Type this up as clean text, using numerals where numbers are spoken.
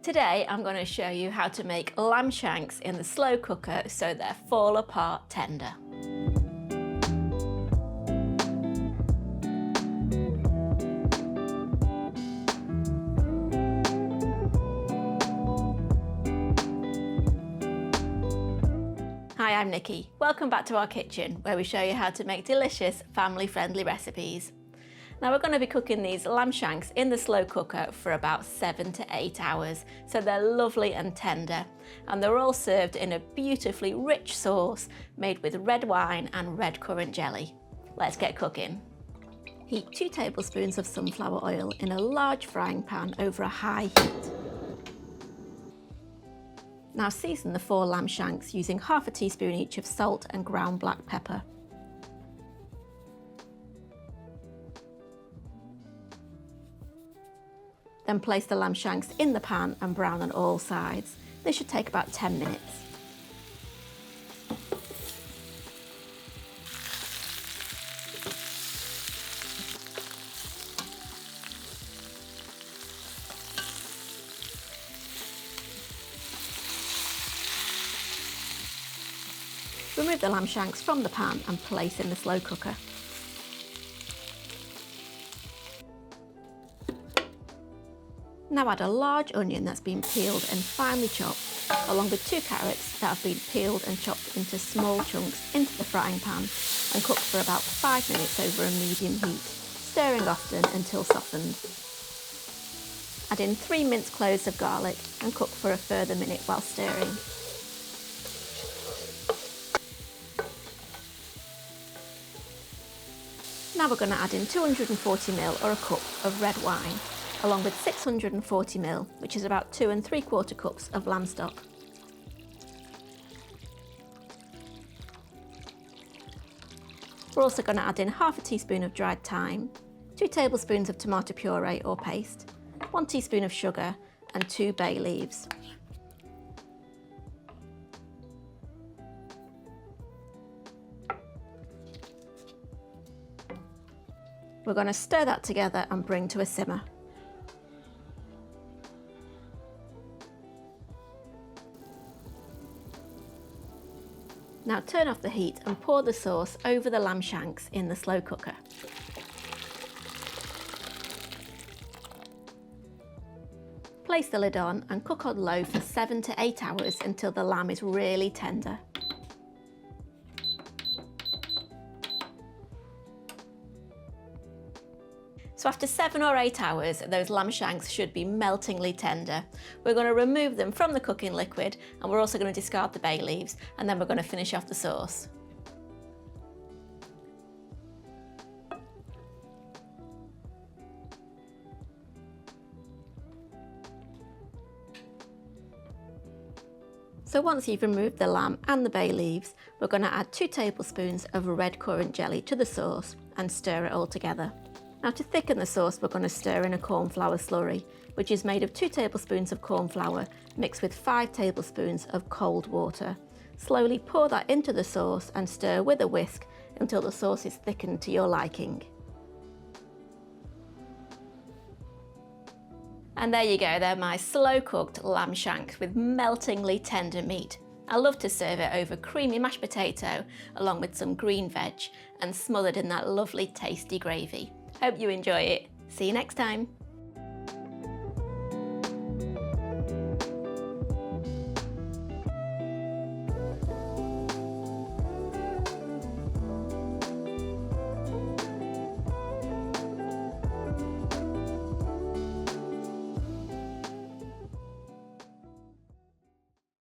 Today I'm going to show you how to make lamb shanks in the slow cooker so they're fall apart tender. Hi, I'm Nikki. Welcome back to our kitchen where we show you how to make delicious family-friendly recipes. Now we're going to be cooking these lamb shanks in the slow cooker for about 7 to 8 hours, so they're lovely and tender, and they're all served in a beautifully rich sauce made with red wine and red currant jelly. Let's get cooking. Heat 2 tablespoons of sunflower oil in a large frying pan over a high heat. Now season the 4 lamb shanks using half a teaspoon each of salt and ground black pepper. Then place the lamb shanks in the pan and brown on all sides. This should take about 10 minutes. Remove the lamb shanks from the pan and place in the slow cooker. Now add a large onion that's been peeled and finely chopped, along with 2 carrots that have been peeled and chopped into small chunks into the frying pan and cook for about 5 minutes over a medium heat, stirring often until softened. Add in 3 minced cloves of garlic and cook for a further minute while stirring. Now we're going to add in 240ml or a cup of red wine, along with 640ml, which is about 2 3/4 cups of lamb stock. We're also going to add in half a teaspoon of dried thyme, 2 tablespoons of tomato puree or paste, 1 teaspoon of sugar and 2 bay leaves. We're going to stir that together and bring to a simmer. Now turn off the heat and pour the sauce over the lamb shanks in the slow cooker. Place the lid on and cook on low for 7 to 8 hours until the lamb is really tender. So after 7 or 8 hours, those lamb shanks should be meltingly tender. We're going to remove them from the cooking liquid, and we're also going to discard the bay leaves, and then we're going to finish off the sauce. So once you've removed the lamb and the bay leaves, we're going to add 2 tablespoons of red currant jelly to the sauce and stir it all together. Now to thicken the sauce, we're going to stir in a cornflour slurry, which is made of 2 tablespoons of corn flour mixed with 5 tablespoons of cold water. Slowly pour that into the sauce and stir with a whisk until the sauce is thickened to your liking. And there you go, they're my slow cooked lamb shanks with meltingly tender meat. I love to serve it over creamy mashed potato along with some green veg and smothered in that lovely tasty gravy. Hope you enjoy it. See you next time.